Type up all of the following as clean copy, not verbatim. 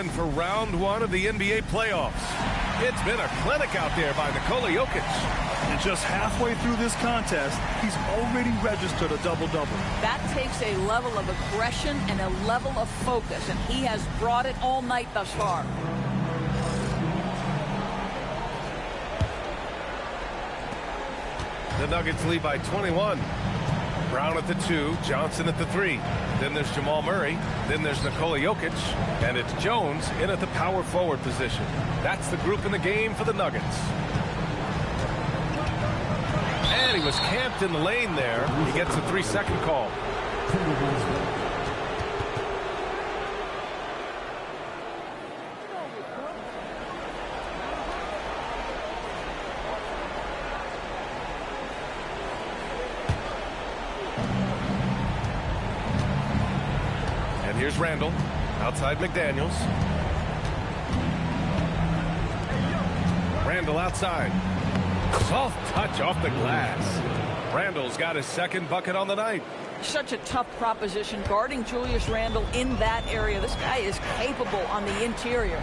again for round one of the NBA playoffs. It's been a clinic out there by Nikola Jokic. And just halfway through this contest, he's already registered a double-double. That takes a level of aggression and a level of focus, and he has brought it all night thus far. The Nuggets lead by 21. Brown at the 2, Johnson at the 3. Then there's Jamal Murray. Then there's Nikola Jokic. And it's Jones in at the power forward position. That's the group in the game for the Nuggets. And he was camped in the lane there. He gets a 3-second call. Here's Randall, outside McDaniels. Randall outside. Soft touch off the glass. Randall's got his second bucket on the night. Such a tough proposition guarding Julius Randall in that area. This guy is capable on the interior.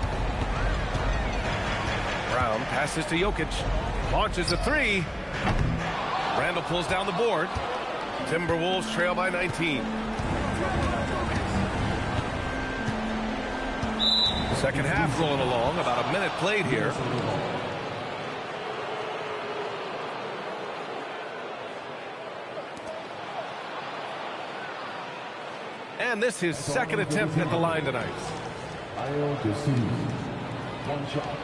Brown passes to Jokic. Launches a 3. Randall pulls down the board. Timberwolves trail by 19. Second half rolling along, about a minute played here. And this is his second attempt at the line tonight. One shot.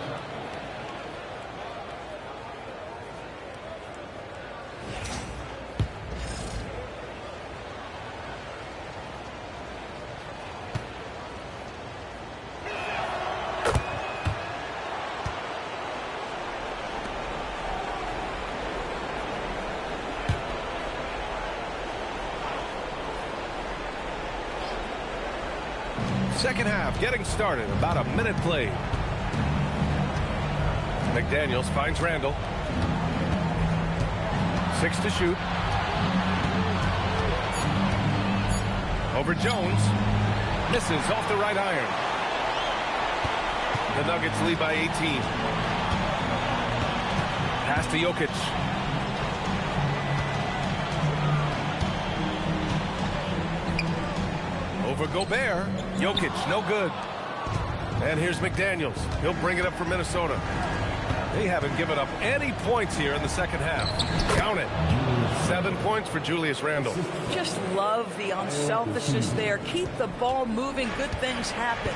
Second half getting started, about a minute played. McDaniels finds Randall. 6 to shoot. Over Jones. Misses off the right iron. The Nuggets lead by 18. Pass to Jokic. Over Gobert. Jokic, no good. And here's McDaniels. He'll bring it up for Minnesota. They haven't given up any points here in the second half. Count it. 7 points for Julius Randle. Just love the unselfishness there. Keep the ball moving. Good things happen.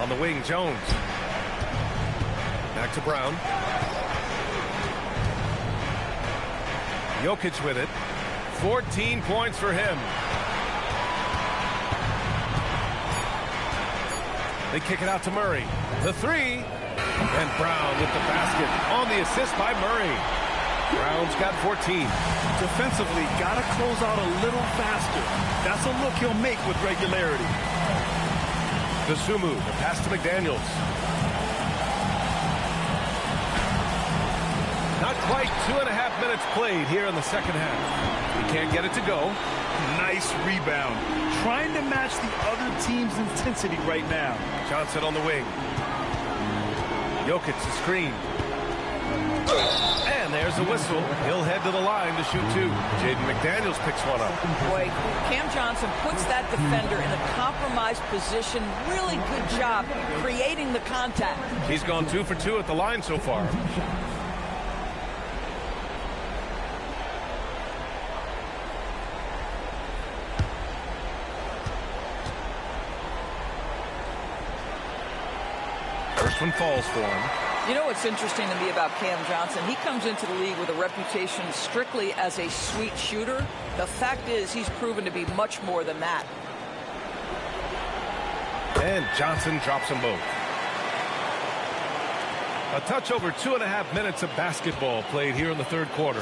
On the wing, Jones. Back to Brown. Jokic with it. 14 points for him. They kick it out to Murray. The 3. And Brown with the basket on the assist by Murray. Brown's got 14. Defensively, got to close out a little faster. That's a look he'll make with regularity. The Sumu, the pass to McDaniels. Not quite 2.5 minutes played here in the second half. He can't get it to go. Nice rebound. Trying to match the other team's intensity right now. Johnson on the wing. Jokic the screen. And there's a whistle. He'll head to the line to shoot 2. Jaden McDaniels picks one up. Boy, Cam Johnson puts that defender in a compromised position. Really good job creating the contact. He's gone 2 for 2 at the line so far. First one falls for him. You know what's interesting to me about Cam Johnson? He comes into the league with a reputation strictly as a sweet shooter. The fact is he's proven to be much more than that. And Johnson drops them both. A touch over 2.5 minutes of basketball played here in the third quarter.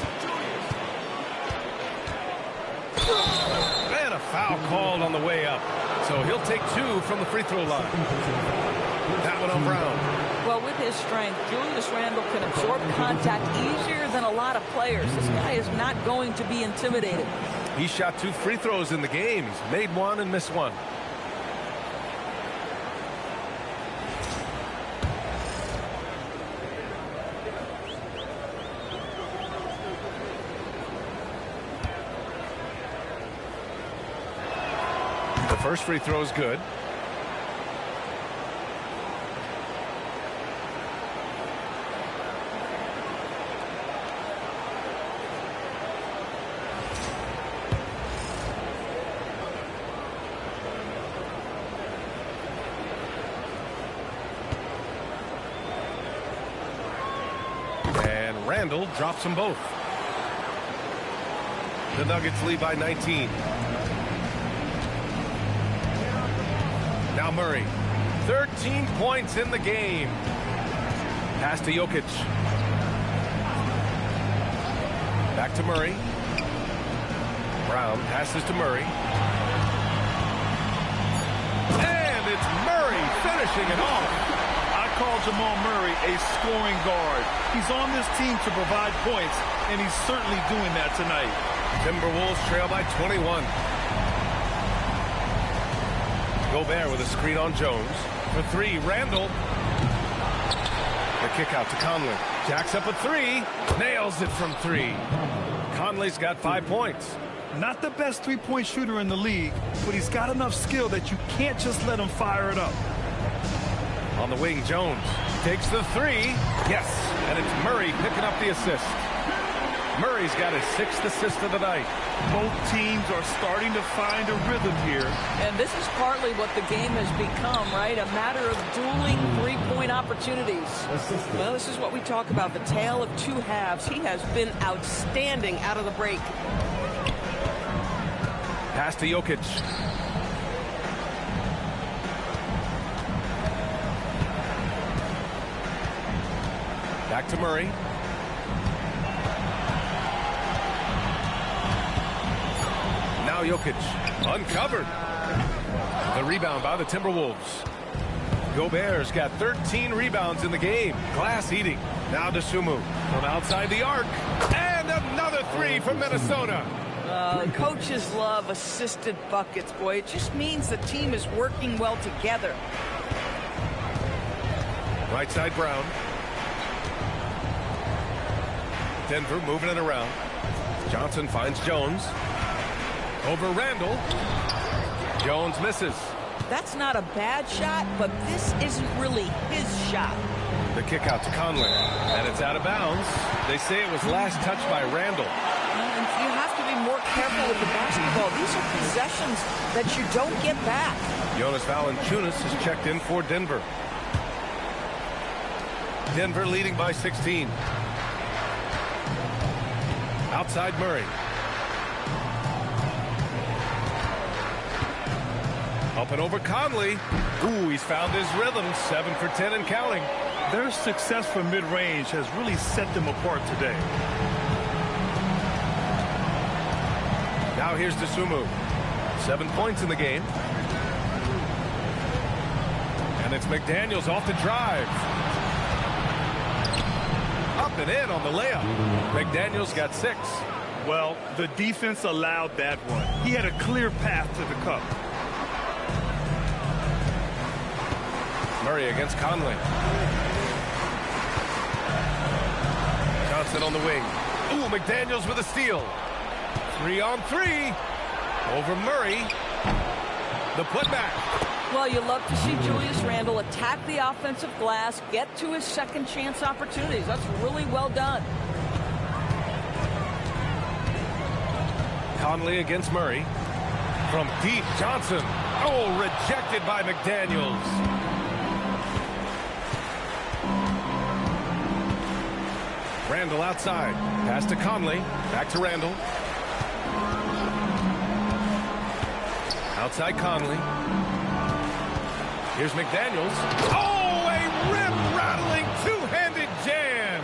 And a foul called on the way up. So he'll take 2 from the free throw line. That one on Brown. Well, with his strength, Julius Randle can absorb contact easier than a lot of players. This guy is not going to be intimidated. He shot 2 free throws in the game. He's made 1 and missed 1. first free throw is good. And Randall drops them both. The Nuggets lead by 19. Now Murray. 13 points in the game. Pass to Jokic. Back to Murray. Brown passes to Murray. And it's Murray finishing it off. I call Jamal Murray a scoring guard. He's on this team to provide points, and he's certainly doing that tonight. Timberwolves trail by 21. Gobert with a screen on Jones. For three, Randall. The kick out to Conley. Jacks up a three. Nails it from three. Conley's got 5 points. Not the best three-point shooter in the league, but he's got enough skill that you can't just let him fire it up. On the wing, Jones takes the three. Yes, and it's Murray picking up the assist. Murray's got his 6th assist of the night. Both teams are starting to find a rhythm here. And this is partly what the game has become, right? A matter of dueling three-point opportunities. Well, this is what we talk about, the tale of two halves. He has been outstanding out of the break. Pass to Jokic. Back to Murray. Now Jokic uncovered. The rebound by the Timberwolves. Gobert's got 13 rebounds in the game. Glass eating. Now to Sumu from outside the arc. And another three from Minnesota. Coaches love assisted buckets, boy. It just means the team is working well together. Right side Brown. Denver moving it around. Johnson finds Jones. Over Randall. Jones misses. That's not a bad shot, but this isn't really his shot. The kick out to Conley. And it's out of bounds. They say it was last touched by Randall. And you have to be more careful with the basketball. These are possessions that you don't get back. Jonas Valanciunas has checked in for Denver. Denver leading by 16. Outside Murray. Up and over Conley. Ooh, he's found his rhythm. 7 for 10 and counting. Their success from mid-range has really set them apart today. Now here's Sumu. 7 points in the game. And it's McDaniels off the drive. Up and in on the layup. McDaniels got 6. Well, the defense allowed that one. He had a clear path to the cup. Murray against Conley. Johnson on the wing. Ooh, McDaniels with a steal. 3 on 3. Over Murray. The putback. Well, you love to see Julius Randle attack the offensive glass, get to his second chance opportunities. That's really well done. Conley against Murray. From deep, Johnson. Oh, rejected by McDaniels. Randall outside. Pass to Conley. Back to Randall. Outside Conley. Here's McDaniels. Oh, a rim-rattling two-handed jam.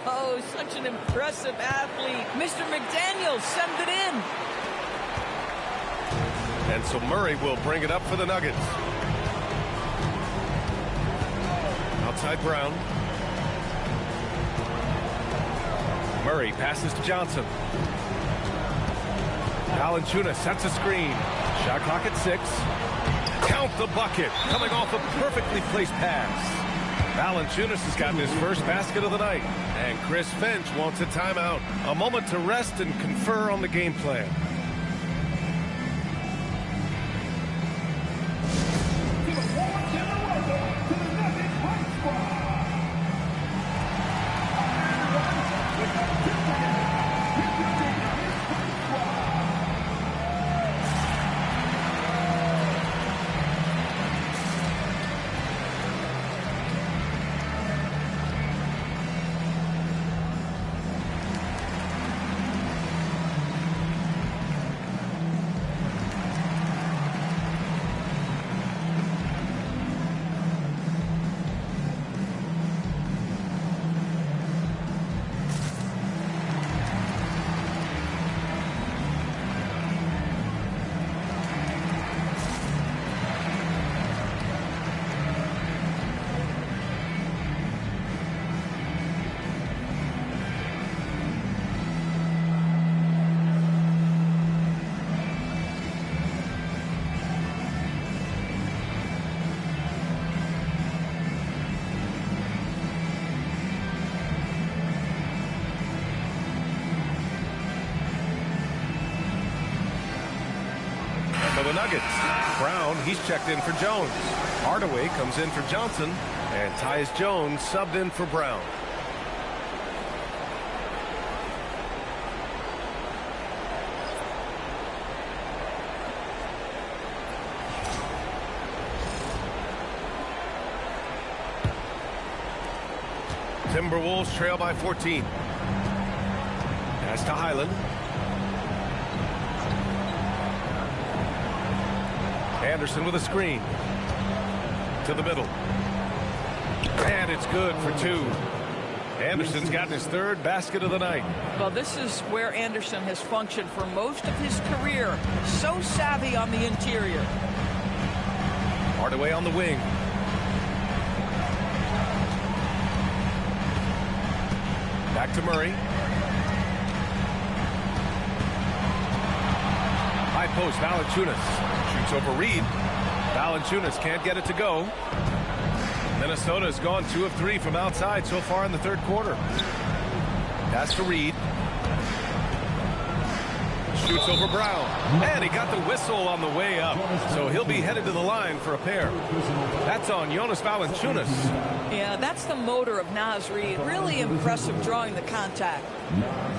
Oh, such an impressive athlete. Mr. McDaniels sends it in. And so Murray will bring it up for the Nuggets. Outside Brown. Murray passes to Johnson. Valanciunas sets a screen. Shot clock at 6. Count the bucket. Coming off a perfectly placed pass. Valanciunas has gotten his first basket of the night. And Chris Finch wants a timeout. A moment to rest and confer on the game plan. Nuggets. Brown, he's checked in for Jones. Hardaway comes in for Johnson. And Tyus Jones subbed in for Brown. Timberwolves trail by 14. Pass to Highland. Anderson with a screen. To the middle. And it's good for two. Anderson's gotten his third basket of the night. Well, this is where Anderson has functioned for most of his career. So savvy on the interior. Hardaway on the wing. Back to Murray. High post, Valanciunas. Shoots over Reed. Valanciunas can't get it to go. Minnesota has gone 2 of 3 from outside so far in the third quarter. Pass to Reed. Shoots over Brown. And he got the whistle on the way up. So he'll be headed to the line for a pair. That's on Jonas Valanciunas. Yeah, that's the motor of Naz Reid. Really impressive drawing the contact.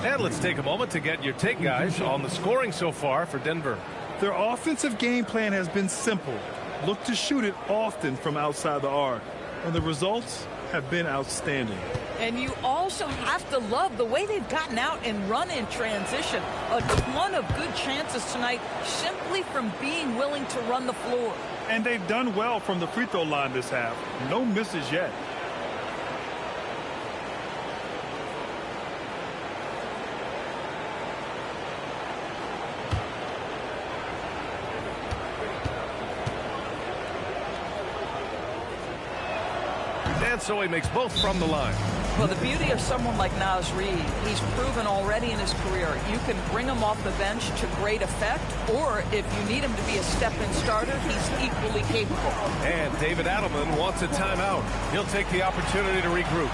And let's take a moment to get your take, guys, on the scoring so far for Denver. Their offensive game plan has been simple. Look to shoot it often from outside the arc. And the results have been outstanding. And you also have to love the way they've gotten out and run in transition. A ton of good chances tonight simply from being willing to run the floor. And they've done well from the free throw line this half. No misses yet. And so he makes both from the line. Well, the beauty of someone like Naz Reid, he's proven already in his career, you can bring him off the bench to great effect, or if you need him to be a step-in starter, he's equally capable. And David Adelman wants a timeout. He'll take the opportunity to regroup.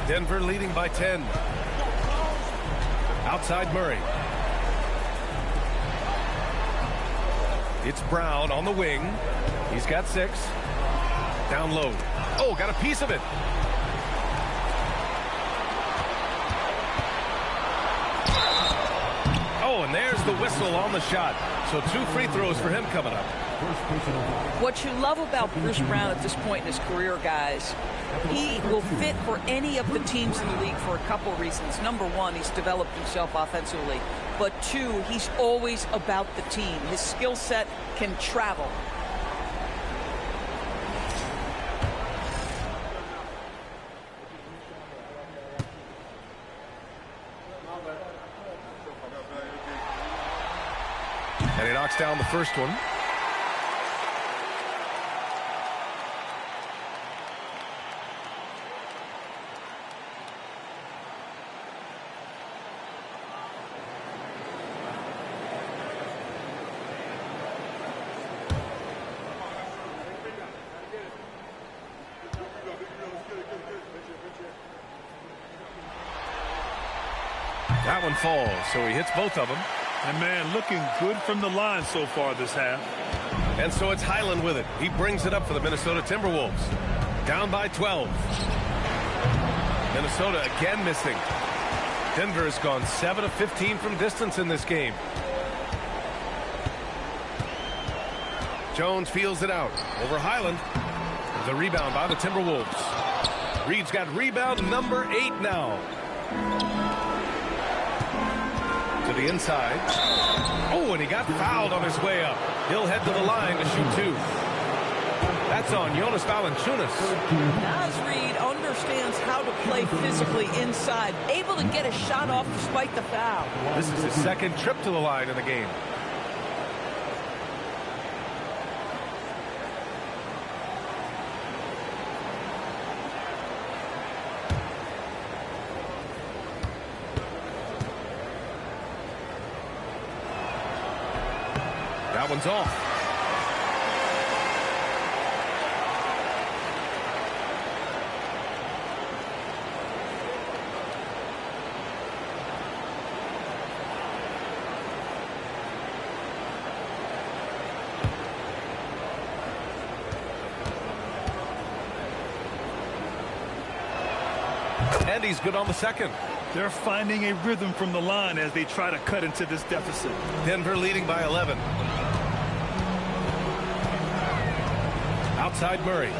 Denver leading by 10. Outside Murray. It's Brown on the wing. He's got 6. Down low. Oh, got a piece of it. Oh, and there's the whistle on the shot. So 2 free throws for him coming up. What you love about Bruce Brown at this point in his career, guys, he will fit for any of the teams in the league for a couple reasons. Number one, he's developed himself offensively. But 2, he's always about the team. His skill set can travel. And he knocks down the first one. That one falls, so he hits both of them. And man, looking good from the line so far this half. And so it's Highland with it. He brings it up for the Minnesota Timberwolves. Down by 12. Minnesota again missing. Denver has gone 7 of 15 from distance in this game. Jones feels it out over Highland. The rebound by the Timberwolves. Reed's got rebound number 8 now. To the inside. Oh, and he got fouled on his way up. He'll head to the line to shoot 2. That's on Jonas Valanciunas. Naz Reid understands how to play physically inside, able to get a shot off despite the foul. This is his second trip to the line in the game. That one's off. And he's good on the second. They're finding a rhythm from the line as they try to cut into this deficit. Denver leading by 11. Outside Murray.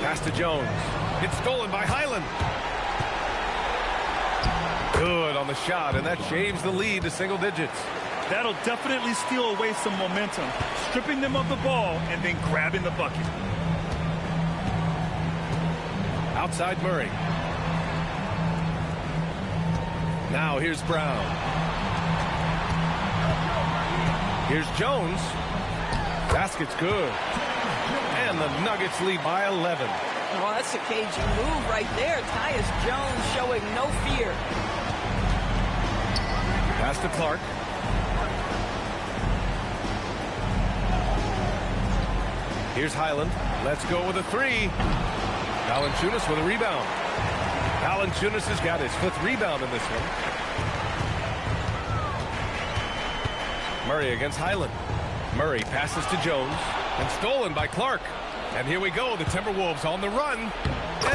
Pass to Jones. It's stolen by Highland. Good on the shot, and that shaves the lead to single digits. That'll definitely steal away some momentum, stripping them of the ball and then grabbing the bucket. Outside Murray. Now here's Brown. Here's Jones. Basket's good. And the Nuggets lead by 11. Well, that's a cagey move right there. Tyus Jones showing no fear. Pass to Clark. Here's Highland. Let's go with a 3. Valanciunas with a rebound. Valanciunas has got his 5th rebound in this one. Murray against Highland. Murray passes to Jones and stolen by Clark. And here we go, the Timberwolves on the run.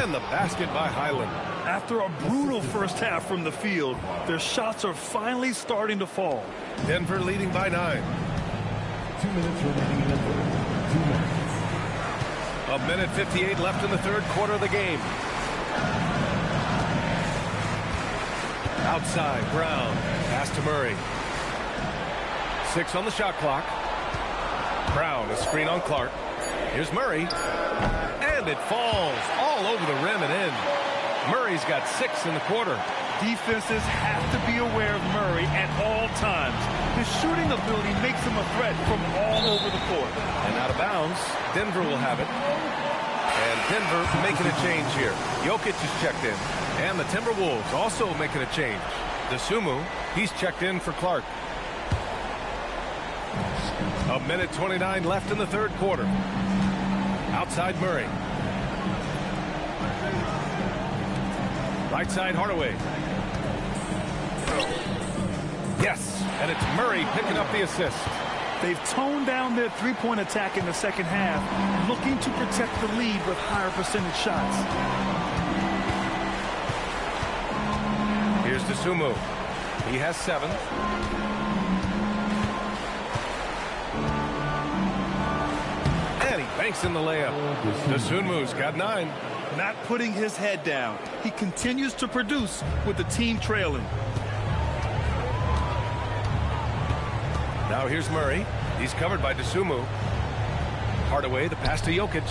And the basket by Highland. After a brutal first half from the field, their shots are finally starting to fall. Denver leading by 9. 2 minutes remaining in the third. 2 minutes. A minute 58 left in the third quarter of the game. Outside, Brown. Pass to Murray. 6 on the shot clock. Brown, a screen on Clark. Here's Murray. And it falls all over the rim and in. Murray's got 6 in the quarter. Defenses have to be aware of Murray at all times. His shooting ability makes him a threat from all over the court. And out of bounds, Denver will have it. And Denver making a change here. Jokic is checked in. And the Timberwolves also making a change. DeSumo, he's checked in for Clark. A minute 29 left in the third quarter. Outside Murray. Right side Hardaway. Yes, and it's Murray picking up the assist. They've toned down their three-point attack in the second half, looking to protect the lead with higher percentage shots. Here's DeSumo. He has 7. And he banks in the layup. DeSumo's got 9. Not putting his head down. He continues to produce with the team trailing. Now here's Murray. He's covered by DeSumo. Hardaway, the pass to Jokic.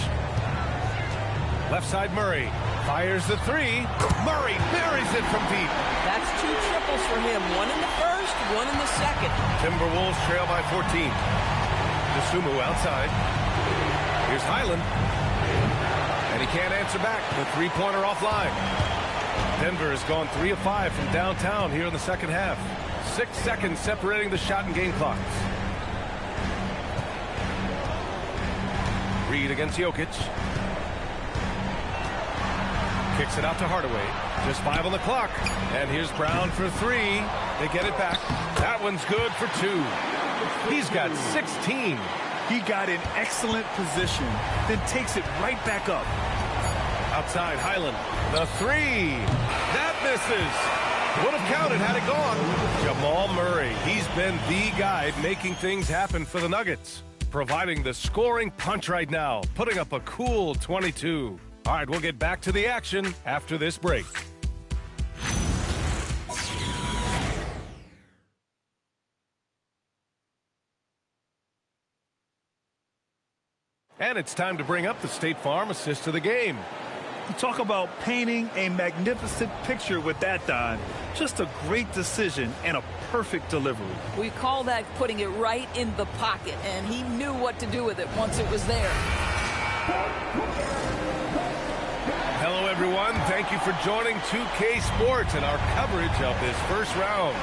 Left side Murray. Fires the 3. Murray buries it from deep. That's 2 triples for him. 1 in the first, 1 in the second. Timberwolves trail by 14. DeSumo outside. Here's Highland. And he can't answer back. The three-pointer offline. Denver has gone 3 of 5 from downtown here in the second half. 6 seconds separating the shot and game clocks. Reed against Jokic. Kicks it out to Hardaway. Just 5 on the clock. And here's Brown for 3. They get it back. That one's good for 2. He's got 16. He got in excellent position, then takes it right back up. Outside Highland. The 3. That misses. Would have counted had it gone. Jamal Murray. He's been the guy making things happen for the Nuggets. Providing the scoring punch right now. Putting up a cool 22. All right, we'll get back to the action after this break. And it's time to bring up the State Farm assist of the game. You talk about painting a magnificent picture with that dive. Just a great decision and a perfect delivery. We call that putting it right in the pocket, and he knew what to do with it once it was there. Hello, everyone. Thank you for joining 2K Sports and our coverage of this first round.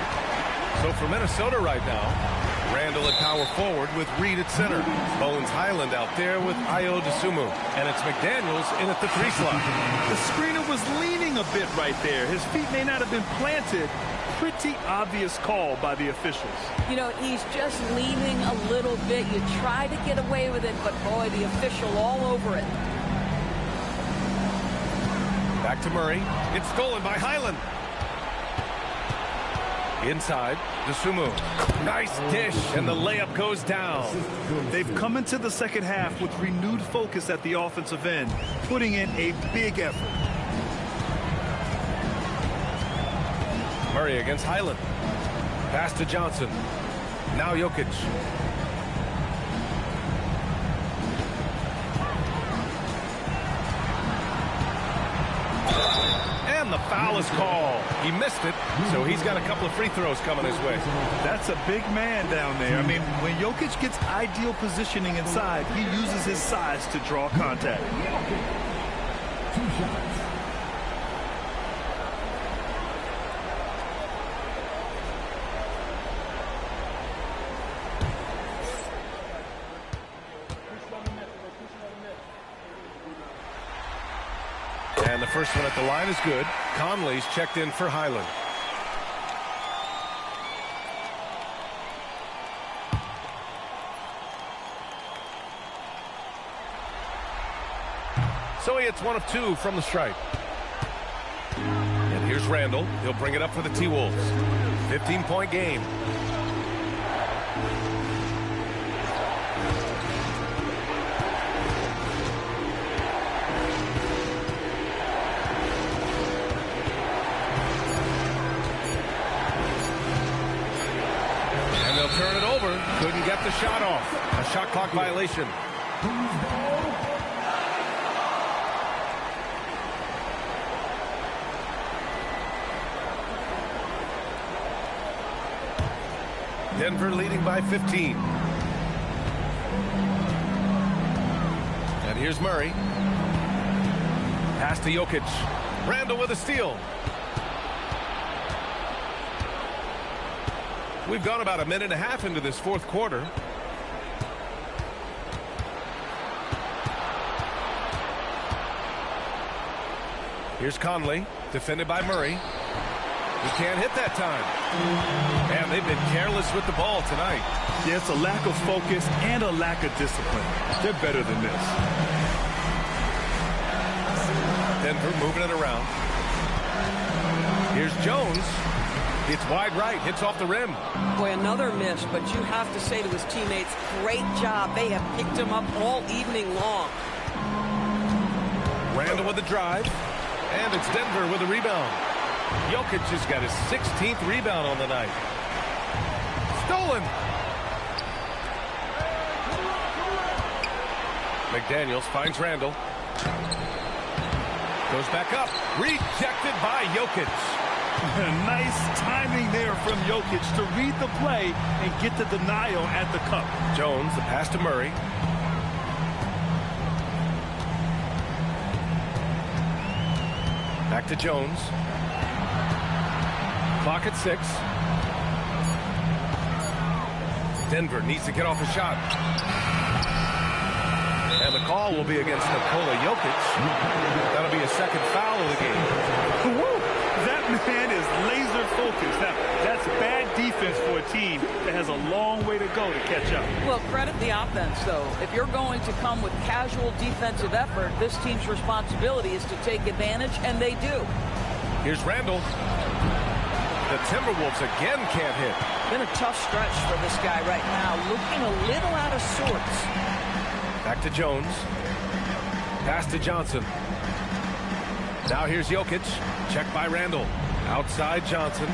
So for Minnesota right now, Randall at power forward with Reed at center. Bones Highland out there with Ayo Dosunmu. And it's McDaniels in at the 3 slot. The screener was leaning a bit right there. His feet may not have been planted. Pretty obvious call by the officials. You know, he's just leaning a little bit. You try to get away with it, but boy, the official all over it. Back to Murray. It's stolen by Highland. Inside, Dosunmu. Nice dish, and the layup goes down. They've come into the second half with renewed focus at the offensive end, putting in a big effort. Murray against Highland. Pass to Johnson. Now Jokic. And the foul is called. He missed it, so he's got a couple of free throws coming his way. That's a big man down there. I mean, when Jokic gets ideal positioning inside, he uses his size to draw contact. 2 shots. And the first one at the line is good. Conley's checked in for Highland. So he hits 1 of 2 from the stripe. And here's Randall. He'll bring it up for the T-Wolves. 15-point game. Turn it over. Couldn't get the shot off. A shot clock violation. Denver leading by 15. And here's Murray. Pass to Jokic. Randall with a steal. We've gone about a minute and a half into this fourth quarter. Here's Conley, defended by Murray. He can't hit that time. And they've been careless with the ball tonight. Yeah, it's a lack of focus and a lack of discipline. They're better than this. Denver moving it around. Here's Jones. It's wide right, hits off the rim. Boy, another miss, but you have to say to his teammates, great job. They have picked him up all evening long. Randall with the drive, and it's Denver with a rebound. Jokic has got his 16th rebound on the night. Stolen. McDaniels finds Randall. Goes back up. Rejected by Jokic. Nice timing there from Jokic to read the play and get the denial at the cup. Jones, the pass to Murray. Back to Jones. Clock at 6. Denver needs to get off a shot. And the call will be against Nikola Jokic. That'll be a second foul of the game. Woo! That man is laser focused. Now, that's bad defense for a team that has a long way to go to catch up. Well, credit the offense, though. If you're going to come with casual defensive effort, this team's responsibility is to take advantage, and they do. Here's Randall. The Timberwolves again can't hit. Been a tough stretch for this guy right now, looking a little out of sorts. Back to Jones. Pass to Johnson. Now here's Jokic. Checked by Randall. Outside Johnson.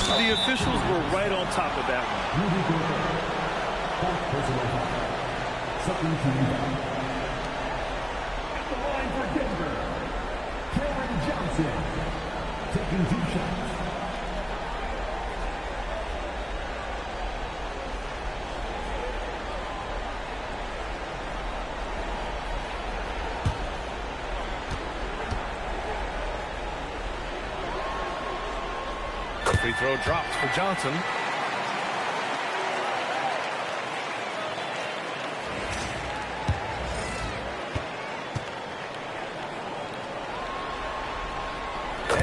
The officials were right on top of that one. Rudy Gobert. Fourth personal foul. Second team foul. At the line for Denver, Cameron Johnson. Taking 2 shots. Free throw drops for Johnson.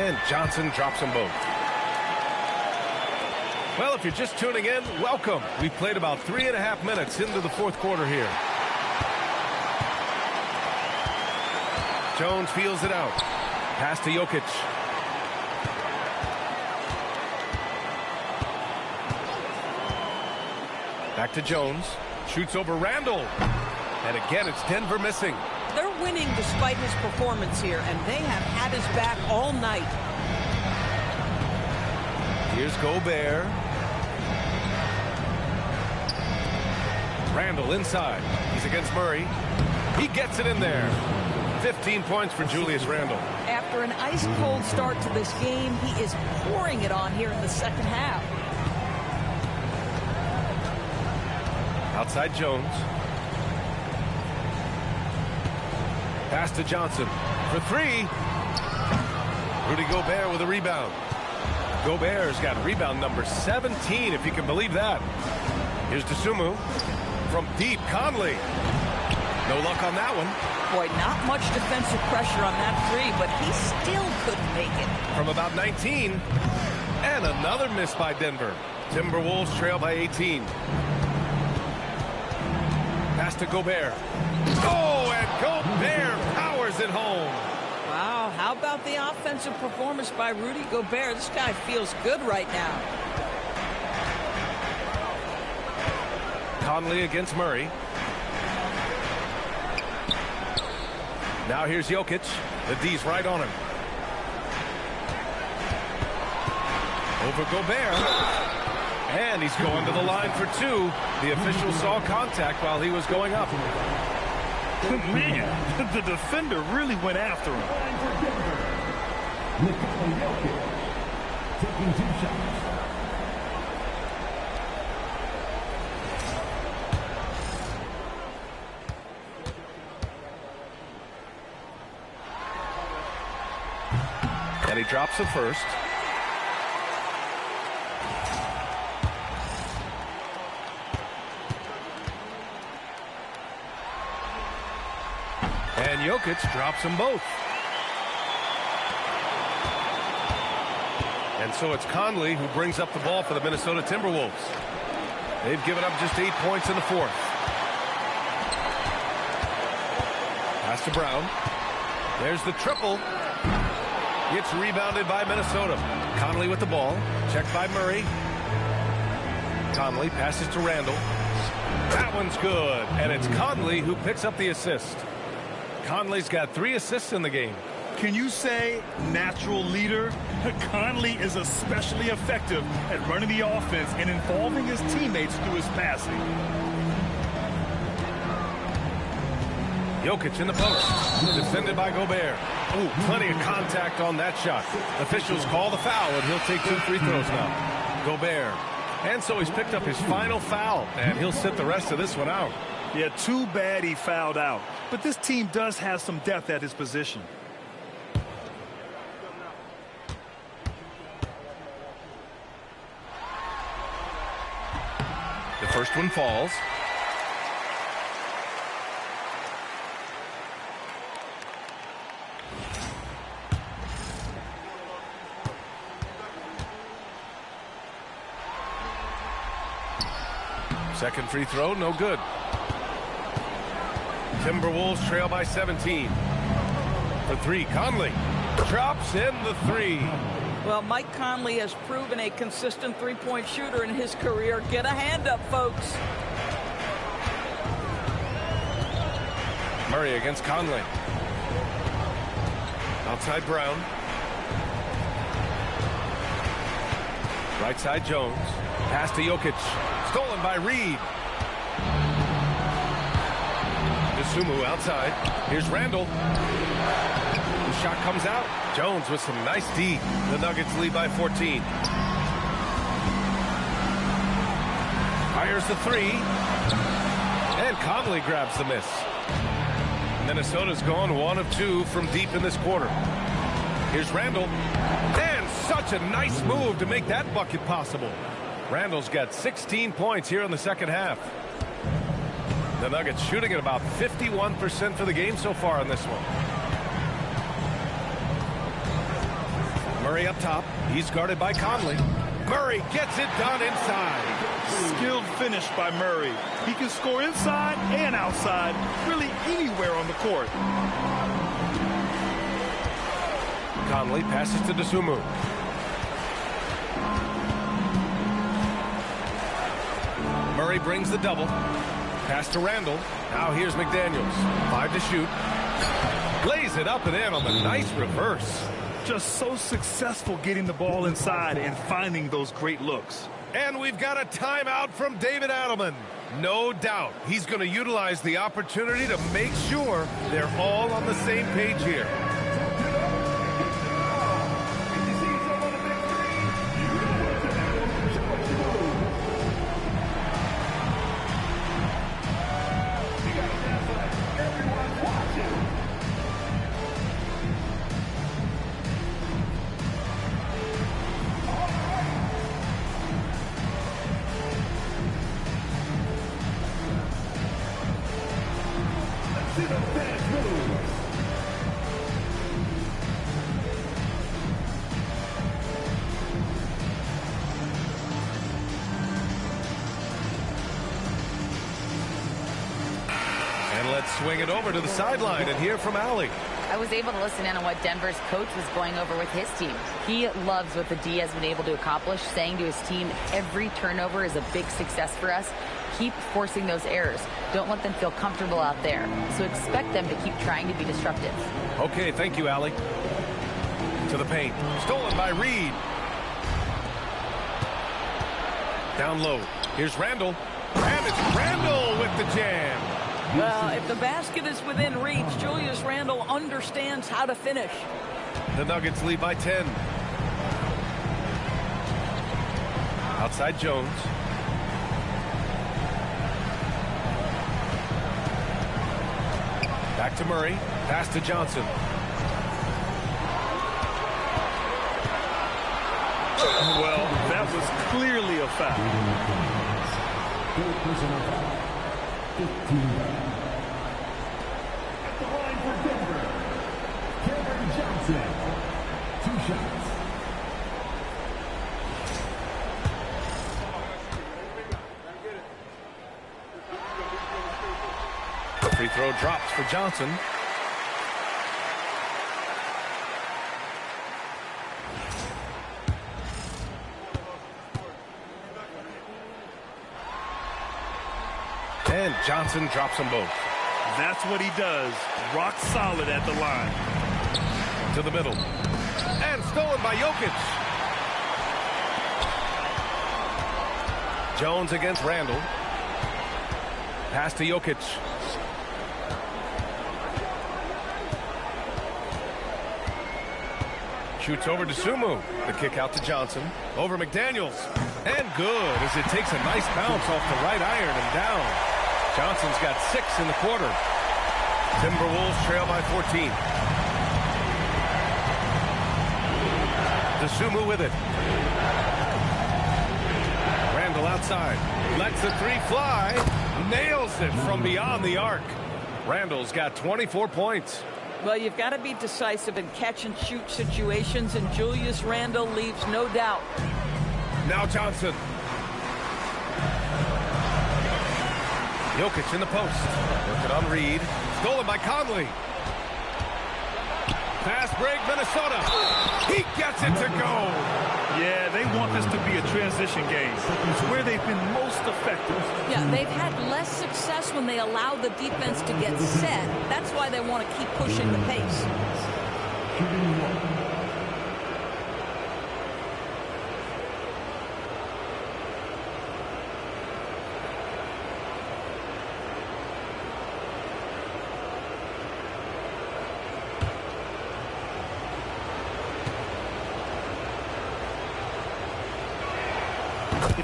And Johnson drops them both. Well, if you're just tuning in, welcome. We played about 3.5 minutes into the fourth quarter here. Jones feels it out. Pass to Jokic. Back to Jones. Shoots over Randall. And again, it's Denver missing. They're winning despite his performance here, and they have had his back all night. Here's Gobert. Randall inside. He's against Murray. He gets it in there. 15 points for Julius Randle. After an ice-cold start to this game, he is pouring it on here in the second half. Outside Jones. Pass to Johnson for 3. Rudy Gobert with a rebound. Gobert's got rebound number 17, if you can believe that. Here's Dosunmu from deep. Conley. No luck on that one. Boy, not much defensive pressure on that 3, but he still couldn't make it. From about 19. And another miss by Denver. Timberwolves trail by 18. Pass to Gobert. Oh, and Gobert powers it home. Wow, how about the offensive performance by Rudy Gobert? This guy feels good right now. Conley against Murray. Now here's Jokic. The D's right on him. Over Gobert. And he's going to the line for 2. The official saw contact while he was going up. Man, the defender really went after him. Taking 2 shots. And he drops the first. And Jokic drops them both. And so it's Conley who brings up the ball for the Minnesota Timberwolves. They've given up just 8 points in the fourth. Pass to Brown. There's the triple. Gets rebounded by Minnesota. Conley with the ball. Checked by Murray. Conley passes to Randall. That one's good. And it's Conley who picks up the assist. Conley's got 3 assists in the game. Can you say natural leader? Conley is especially effective at running the offense and involving his teammates through his passing. Jokic in the post. Defended by Gobert. Ooh, plenty of contact on that shot. Officials call the foul, and he'll take 2 free throws now. Gobert. And so he's picked up his final foul, and he'll sit the rest of this one out. Yeah, too bad he fouled out. But this team does have some depth at his position. The first one falls. Second free throw, no good. Timberwolves trail by 17. For 3, Conley drops in the 3. Well, Mike Conley has proven a consistent three-point shooter in his career. Get a hand up, folks. Murray against Conley. Outside Brown. Right side Jones. Pass to Jokic. Stolen by Reed. DeSumo outside. Here's Randall. The shot comes out. Jones with some nice D. The Nuggets lead by 14. Fires the three. And Conley grabs the miss. Minnesota's gone 1 of 2 from deep in this quarter. Here's Randall. And such a nice move to make that bucket possible. Randall's got 16 points here in the second half. The Nuggets shooting at about 51% for the game so far in this one. Murray up top. He's guarded by Conley. Murray gets it done inside. Skilled finish by Murray. He can score inside and outside, really anywhere on the court. Conley passes to DeSumo. Murray brings the double. Pass to Randall. Now here's McDaniels. 5 to shoot. Lays it up and in on the nice reverse. Just so successful getting the ball inside and finding those great looks. And we've got a timeout from David Adelman. No doubt he's going to utilize the opportunity to make sure they're all on the same page here. Swing it over to the sideline and hear from Allie. I was able to listen in on what Denver's coach was going over with his team. He loves what the D has been able to accomplish, saying to his team, every turnover is a big success for us. Keep forcing those errors. Don't let them feel comfortable out there. So expect them to keep trying to be disruptive. Okay, thank you, Allie. To the paint. Stolen by Reed. Down low. Here's Randall. And it's Randall with the jam. Well, if the basket is within reach, Julius Randle understands how to finish. The Nuggets lead by 10. Outside Jones. Back to Murray. Pass to Johnson. Well, that was clearly a foul. 15. At the line for Denver, Cameron Johnson. 2 shots. The free throw drops for Johnson. And Johnson drops them both. That's what he does. Rock solid at the line. To the middle. And stolen by Jokic. Jones against Randall. Pass to Jokic. Shoots over to Sumu. The kick out to Johnson. Over McDaniels. And good as it takes a nice bounce off the right iron and down. Johnson's got 6 in the quarter. Timberwolves trail by 14. DeSumo with it. Randall outside. Lets the 3 fly. Nails it from beyond the arc. Randall's got 24 points. Well, you've got to be decisive in catch-and-shoot situations, and Julius Randle leaves no doubt. Now Johnson. Jokic in the post. Working on Reed. Stolen by Conley. Pass break, Minnesota. He gets it to go. Yeah, they want this to be a transition game. It's where they've been most effective. Yeah, they've had less success when they allow the defense to get set. That's why they want to keep pushing the pace.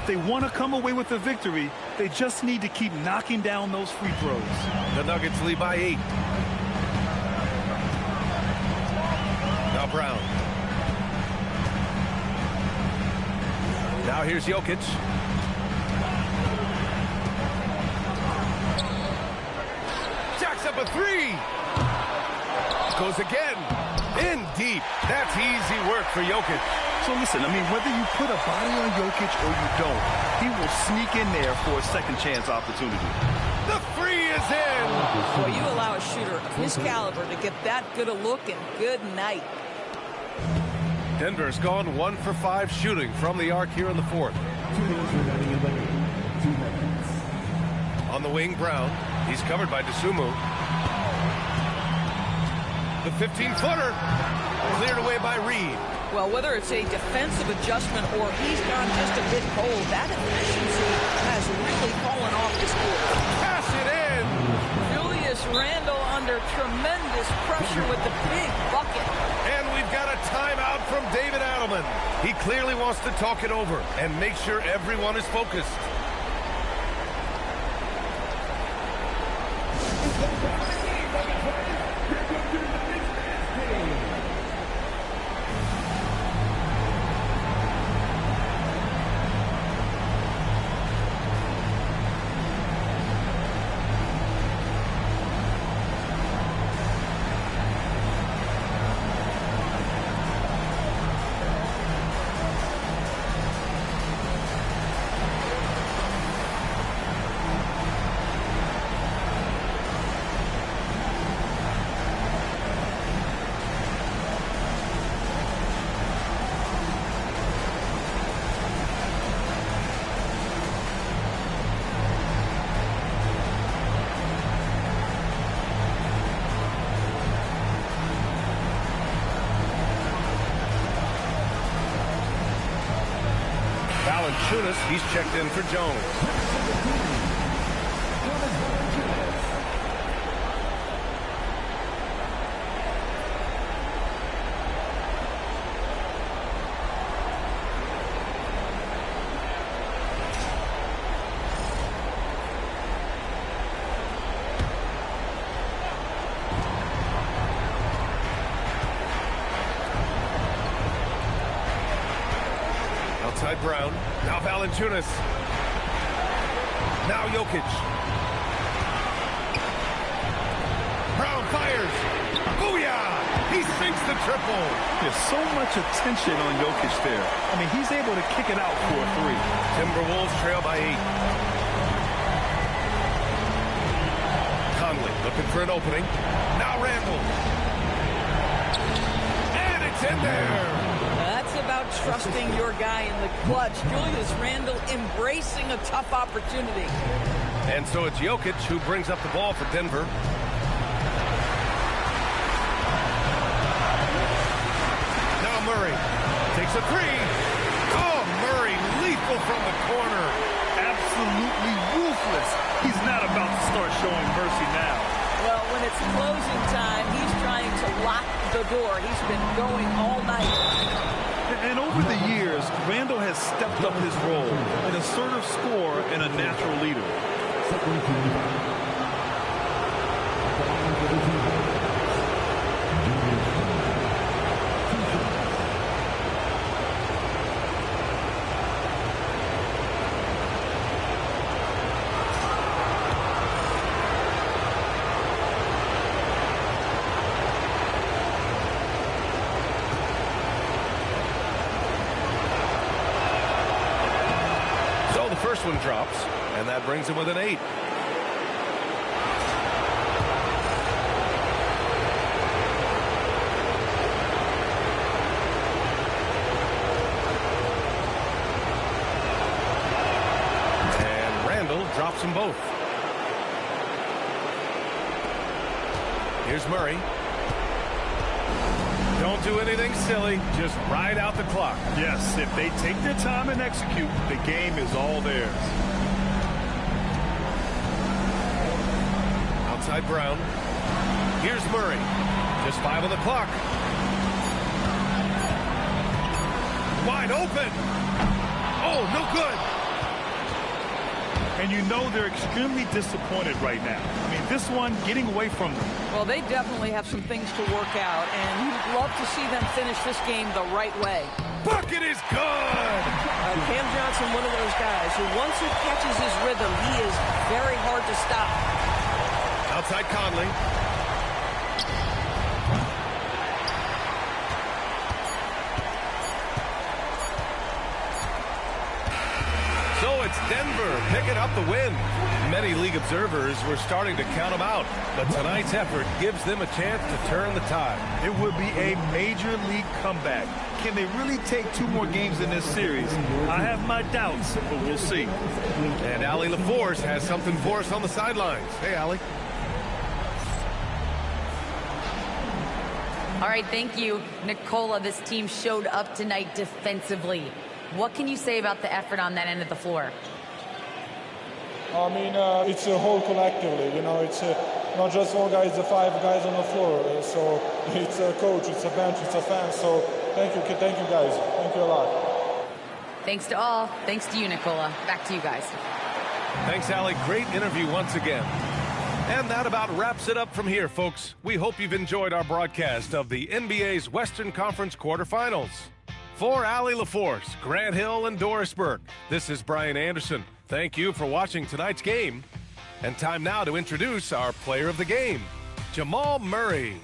If they want to come away with a victory, they just need to keep knocking down those free throws. The Nuggets lead by 8. Now Brown. Now here's Jokic. Jacks up a 3. Goes again. In deep. That's easy work for Jokic. So listen, whether you put a body on Jokic or you don't, he will sneak in there for a second chance opportunity. The 3 is in. Well, you allow a shooter of his caliber to get that good a look, and good night. Denver's gone 1 for 5 shooting from the arc here in the 4th. 2 minutes remaining in the game. 2 minutes. On the wing, Brown. He's covered by DeSumo. The 15-footer cleared away by Reed. Well, whether it's a defensive adjustment or he's gone just a bit cold, that efficiency has really fallen off this quarter. Pass it in. Julius Randle under tremendous pressure with the big bucket. And we've got a timeout from David Adelman. He clearly wants to talk it over and make sure everyone is focused. He's checked in for Jones. Outside Brown. Now Valanciunas. Now Jokic. Brown fires. Booyah! He sinks the triple. There's so much attention on Jokic there. He's able to kick it out for a 3. Timberwolves trail by 8. Conley looking for an opening. Now Randle. And it's in there. That's about trusting your guy in the clutch. Julius Randle embracing a tough opportunity. And so it's Jokic who brings up the ball for Denver. Now Murray takes a 3. Oh, Murray lethal from the corner. Absolutely ruthless. He's not about to start showing mercy now. Well, when it's closing time, he's trying to lock the door. He's been going all night. And over the years, Randle has stepped up his role, an assertive scorer and a natural leader. First one drops, and that brings him with an 8. And Randle drops them both. Here's Murray. Don't do anything silly. Just ride out the clock. Yes, if they take their time and execute, the game is all theirs. Outside Brown. Here's Murray. Just 5 on the clock. Wide open. Oh, no good. And you know they're extremely disappointed right now. I mean, this one getting away from them. Well, they definitely have some things to work out, and you'd love to see them finish this game the right way. Bucket is good! Cam Johnson, one of those guys who once he catches his rhythm, he is very hard to stop. Outside Conley. So it's Denver picking up the win. Many league observers were starting to count them out, but tonight's effort gives them a chance to turn the tide. It would be a major league comeback. Can they really take 2 more games in this series? I have my doubts, but we'll see. And Allie LaForce has something for us on the sidelines. Hey, Allie. All right, thank you, Nicola. This team showed up tonight defensively. What can you say about the effort on that end of the floor? I mean, it's a whole collectively, you know, it's not just 4 guys, the 5 guys on the floor. So it's a coach, it's a bench, it's a fan. So thank you guys. Thank you a lot. Thanks to all. Thanks to you, Nicola. Back to you guys. Thanks, Allie. Great interview once again. And that about wraps it up from here, folks. We hope you've enjoyed our broadcast of the NBA's Western Conference quarterfinals. For Allie LaForce, Grant Hill, and Doris Burke, this is Brian Anderson. Thank you for watching tonight's game. And time now to introduce our player of the game, Jamal Murray.